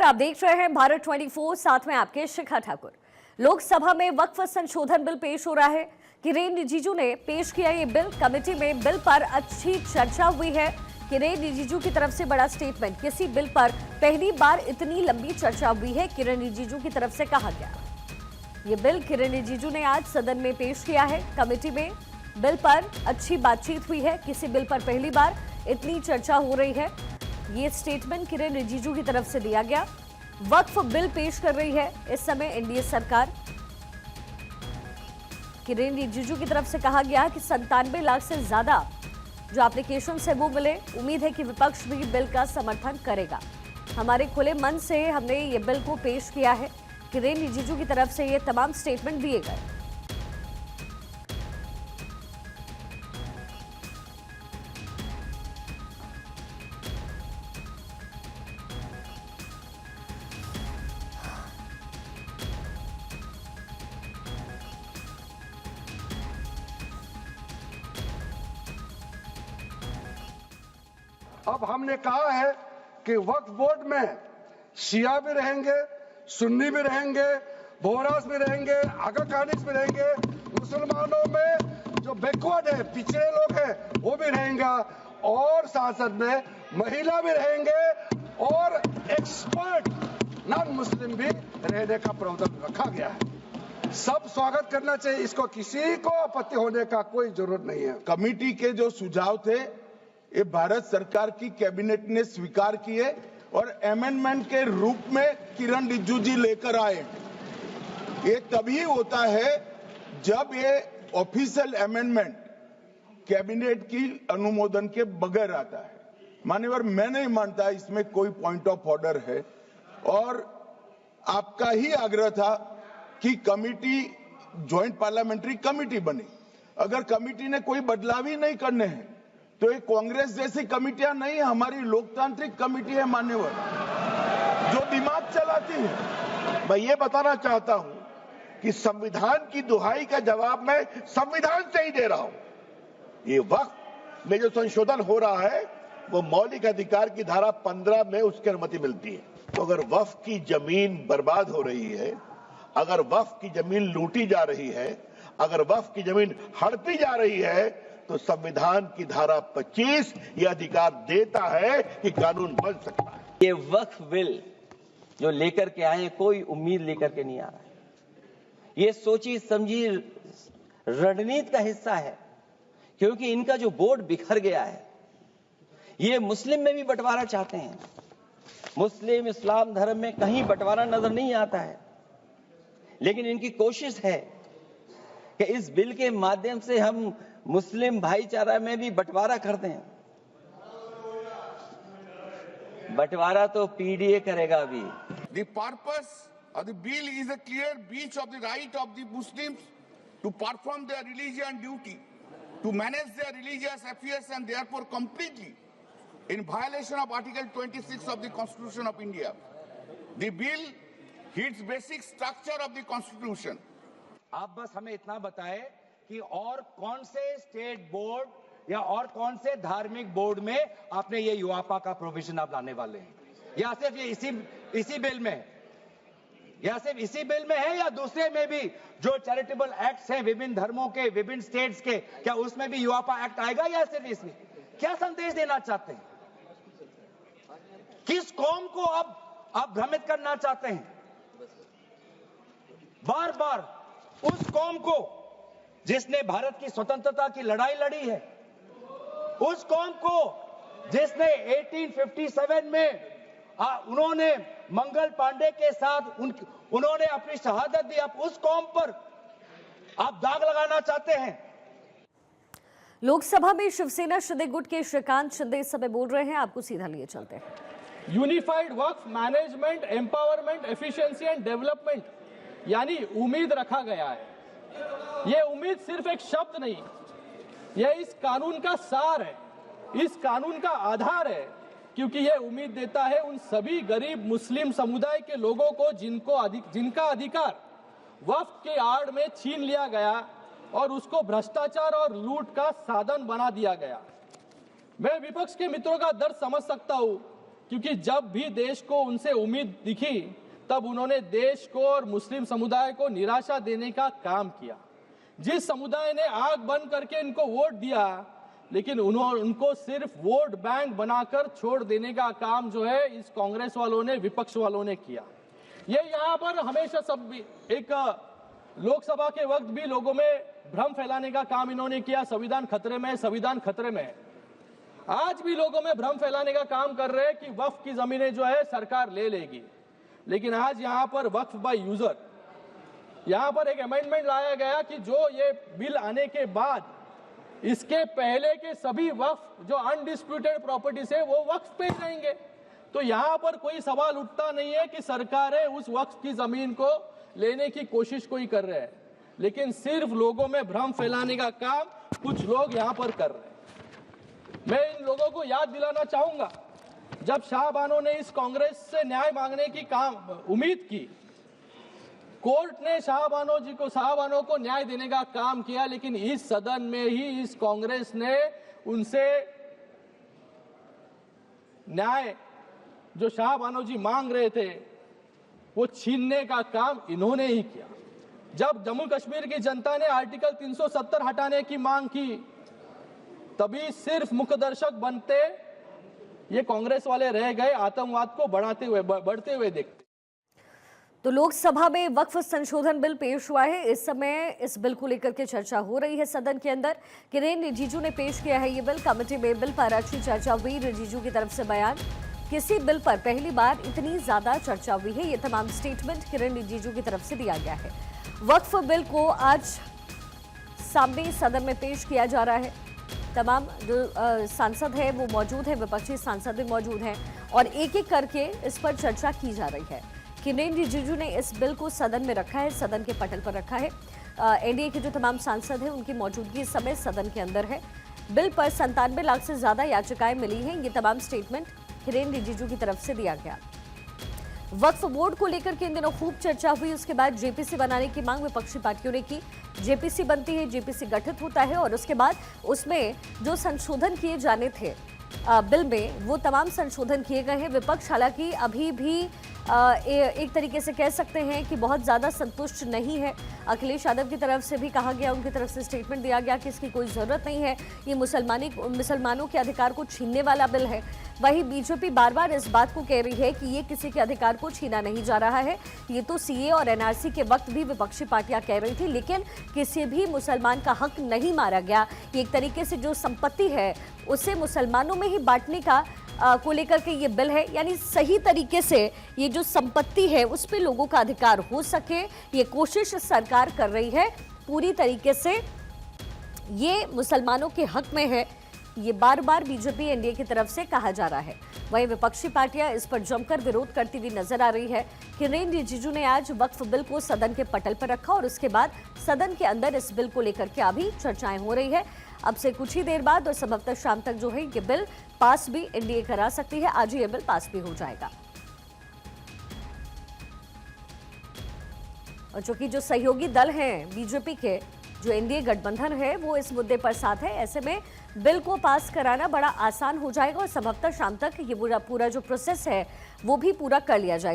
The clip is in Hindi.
आप देख रहे हैं भारत 24, साथ में आपके शिखा ठाकुर। लोकसभा में वक्फ संशोधन बिल पेश हो रहा है। किरेन रिजिजू ने पेश किया ये बिल। कमेटी में बिल पर अच्छी चर्चा हुई है। किरेन रिजिजू की तरफ से बड़ा स्टेटमेंट। किसी बिल पर पहली बार इतनी लंबी चर्चा हुई है, किरेन रिजिजू की तरफ से कहा गया। ये बिल किरेन रिजिजू ने आज सदन में पेश किया है। कमेटी में बिल पर अच्छी बातचीत हुई है। किसी बिल पर पहली बार इतनी चर्चा हो रही है, ये स्टेटमेंट किरेन रिजिजू की तरफ से दिया गया। वक्फ बिल पेश कर रही है इस समय एनडीए सरकार। किरेन रिजिजू की तरफ से कहा गया कि 97 लाख से ज्यादा जो एप्लीकेशन है वो मिले। उम्मीद है कि विपक्ष भी बिल का समर्थन करेगा। हमारे खुले मन से हमने ये बिल को पेश किया है। किरेन रिजिजू की तरफ से ये तमाम स्टेटमेंट दिए गए। अब हमने कहा है कि वक्फ बोर्ड में शिया भी रहेंगे, सुन्नी भी रहेंगे, बोहरास भी रहेंगे, आगा कानिक्स भी रहेंगे, मुसलमानों में जो बैकवर्ड है, पिछड़े लोग हैं, वो भी रहेंगे, और संसद में महिला भी रहेंगे और एक्सपर्ट नॉन मुस्लिम भी रहने का प्रावधान रखा गया है। सब स्वागत करना चाहिए, इसको किसी को आपत्ति होने का कोई जरूरत नहीं है। कमेटी के जो सुझाव थे ये भारत सरकार की कैबिनेट ने स्वीकार किए और अमेंडमेंट के रूप में किरेन रिजिजू जी लेकर आए। ये तभी होता है जब ये ऑफिशियल अमेंडमेंट कैबिनेट की अनुमोदन के बगैर आता है। मान्यवर, मैं नहीं मानता इसमें कोई पॉइंट ऑफ ऑर्डर है और आपका ही आग्रह था कि कमेटी ज्वाइंट पार्लियामेंट्री कमेटी बने। अगर कमेटी ने कोई बदलाव ही नहीं करने हैं तो ये कांग्रेस जैसी कमेटियां नहीं, हमारी लोकतांत्रिक कमेटी है मान्यवर, जो दिमाग चलाती है। मैं ये बताना चाहता हूं कि संविधान की दुहाई का जवाब मैं संविधान से ही दे रहा हूं। ये वक्फ में जो संशोधन हो रहा है वो मौलिक अधिकार की धारा 15 में उसकी अनुमति मिलती है। तो अगर वक्फ की जमीन बर्बाद हो रही है, अगर वक्फ की जमीन लूटी जा रही है, अगर वक्फ की जमीन हड़पी जा रही है, तो संविधान की धारा 25 यह अधिकार देता है कि कानून बन सकता है। ये वक्फ बिल जो लेकर के आए, कोई उम्मीद लेकर के नहीं आ रहा है। ये सोची समझी रणनीति का हिस्सा है, क्योंकि इनका जो बोर्ड बिखर गया है, ये मुस्लिम में भी बंटवारा चाहते हैं। मुस्लिम इस्लाम धर्म में कहीं बंटवारा नजर नहीं आता है, लेकिन इनकी कोशिश है कि इस बिल के माध्यम से हम मुस्लिम भाईचारा में भी बंटवारा करते हैं। बंटवारा तो पीडीए करेगा अभी। The purpose of the bill is a clear breach of the right of the Muslims to perform their religious duty, to manage their religious affairs, and therefore completely in violation of Article 26 of the Constitution of India. The bill hits basic structure of the Constitution. आप बस हमें इतना बताएं कि और कौन से स्टेट बोर्ड या और कौन से धार्मिक बोर्ड में आपने ये युवापा का प्रोविजन आप लाने वाले हैं, या सिर्फ ये इसी बिल में, या सिर्फ इसी बिल में है, या दूसरे में भी जो चैरिटेबल एक्ट्स हैं विभिन्न धर्मों के, विभिन्न स्टेट्स के, क्या उसमें भी युवापा एक्ट आएगा, या सिर्फ इसमें? क्या संदेश देना चाहते हैं? किस कौम को आप भ्रमित करना चाहते हैं? बार बार उस कौम को जिसने भारत की स्वतंत्रता की लड़ाई लड़ी है, उस कौम को जिसने 1857 में उन्होंने मंगल पांडे के साथ उन्होंने अपनी शहादत दी, आप उस कौम पर आप दाग लगाना चाहते हैं? लोकसभा में शिवसेना शिंदे गुट के श्रीकांत शिंदे इस समय बोल रहे हैं। आपको सीधा लिए चलते हैं। Unified Waqf management, empowerment, efficiency and development, यानी उम्मीद रखा गया है। ये उम्मीद सिर्फ एक शब्द नहीं, यह इस कानून का सार है, इस कानून का आधार है, क्योंकि यह उम्मीद देता है उन सभी गरीब मुस्लिम समुदाय के लोगों को जिनका अधिकार वक्फ के आड़ में छीन लिया गया और उसको भ्रष्टाचार और लूट का साधन बना दिया गया। मैं विपक्ष के मित्रों का दर्द समझ सकता हूं क्योंकि जब भी देश को उनसे उम्मीद दिखी तब उन्होंने देश को और मुस्लिम समुदाय को निराशा देने का काम किया। जिस समुदाय ने आंख बंद करके इनको वोट दिया, लेकिन उनको सिर्फ वोट बैंक बनाकर छोड़ देने का काम जो है इस कांग्रेस वालों ने, विपक्ष वालों ने किया। ये यहाँ पर हमेशा सब एक लोकसभा के वक्त भी लोगों में भ्रम फैलाने का काम इन्होंने किया, संविधान खतरे में, संविधान खतरे में। आज भी लोगों में भ्रम फैलाने का काम कर रहे हैं कि वक्फ की जमीनें जो है सरकार ले लेगी। लेकिन आज यहाँ पर वक्फ बाय यूजर, यहाँ पर एक अमेंडमेंट लाया गया कि जो ये बिल आने के बाद इसके पहले के सभी वक्फ जो अनडिस्प्यूटेड प्रॉपर्टीज है वो वक्फ पे रहेंगे। तो यहाँ पर कोई सवाल उठता नहीं है कि सरकारें उस वक्फ की जमीन को लेने की कोशिश कोई कर रहे हैं, लेकिन सिर्फ लोगों में भ्रम फैलाने का काम कुछ लोग यहाँ पर कर रहे हैं। मैं इन लोगों को याद दिलाना चाहूंगा, जब शाहबानो ने इस कांग्रेस से न्याय मांगने की उम्मीद की, कोर्ट ने शाहबानो को न्याय देने का काम किया, लेकिन इस सदन में ही इस कांग्रेस ने उनसे न्याय जो शाहबानो जी मांग रहे थे वो छीनने का काम इन्होंने ही किया। जब जम्मू कश्मीर की जनता ने आर्टिकल 370 हटाने की मांग की, तभी सिर्फ मुखदर्शक बनते ये कांग्रेस वाले रह गए, आतंकवाद को बढ़ते हुए देखते। तो लोकसभा में वक्फ संशोधन बिल पेश हुआ है। इस समय इस बिल को लेकर के चर्चा हो रही है सदन के अंदर। किरेन रिजिजू ने पेश किया है ये बिल। कमेटी में बिल पर अच्छी चर्चा हुई। रिजिजू की तरफ से बयान, किसी बिल पर पहली बार इतनी ज्यादा चर्चा हुई है। ये तमाम स्टेटमेंट किरेन रिजिजू की तरफ से दिया गया है। वक्फ बिल को आज सामने सदन में पेश किया जा रहा है। तमाम जो सांसद है वो मौजूद है, विपक्षी सांसद भी मौजूद हैं और एक एक करके इस पर चर्चा की जा रही है। किरेन रिजिजू ने इस बिल को सदन में रखा है, सदन के पटल पर रखा है। एनडीए के जो तमाम सांसद हैं उनकी मौजूदगी इस समय सदन के अंदर है। बिल पर 97 लाख से ज्यादा याचिकाएं मिली हैं। ये तमाम स्टेटमेंट किरेन रिजिजू की तरफ से दिया गया। वक्फ बोर्ड को लेकर के इन दिनों खूब चर्चा हुई। उसके बाद जेपीसी बनाने की मांग विपक्षी पार्टियों ने की। जेपीसी बनती है, जेपीसी गठित होता है और उसके बाद उसमें जो संशोधन किए जाने थे बिल में, वो तमाम संशोधन किए गए हैं। विपक्ष हालांकि अभी भी एक तरीके से कह सकते हैं कि बहुत ज़्यादा संतुष्ट नहीं है। अखिलेश यादव की तरफ से भी कहा गया, उनकी तरफ से स्टेटमेंट दिया गया कि इसकी कोई ज़रूरत नहीं है, ये मुसलमानों के अधिकार को छीनने वाला बिल है। वहीं बीजेपी बार बार इस बात को कह रही है कि ये किसी के अधिकार को छीना नहीं जा रहा है। ये तो सीए और एनआरसी के वक्त भी विपक्षी पार्टियां कह रही थी, लेकिन किसी भी मुसलमान का हक नहीं मारा गया। एक तरीके से जो संपत्ति है उसे मुसलमानों में ही बांटने का को लेकर के ये बिल है। यानी सही तरीके से ये जो संपत्ति है उस पर लोगों का अधिकार हो सके, ये कोशिश सरकार कर रही है। पूरी तरीके से ये मुसलमानों के हक में है, ये बार बार बीजेपी एनडीए की तरफ से कहा जा रहा है। वहीं विपक्षी पार्टियां इस पर जमकर विरोध करती हुई नजर आ रही है। किरेन रिजिजू ने आज वक्फ बिल को सदन के पटल पर रखा और उसके बाद सदन के अंदर इस बिल को लेकर के अभी चर्चाएं हो रही है। अब से कुछ ही देर बाद और संभवतः शाम तक जो है ये बिल पास भी एनडीए करा सकती है। आज ये बिल पास भी हो जाएगा। और चूंकि जो सहयोगी दल हैं बीजेपी के, जो एनडीए गठबंधन है, वो इस मुद्दे पर साथ है, ऐसे में बिल को पास कराना बड़ा आसान हो जाएगा और संभवतः शाम तक ये पूरा जो प्रोसेस है वो भी पूरा कर लिया जाएगा।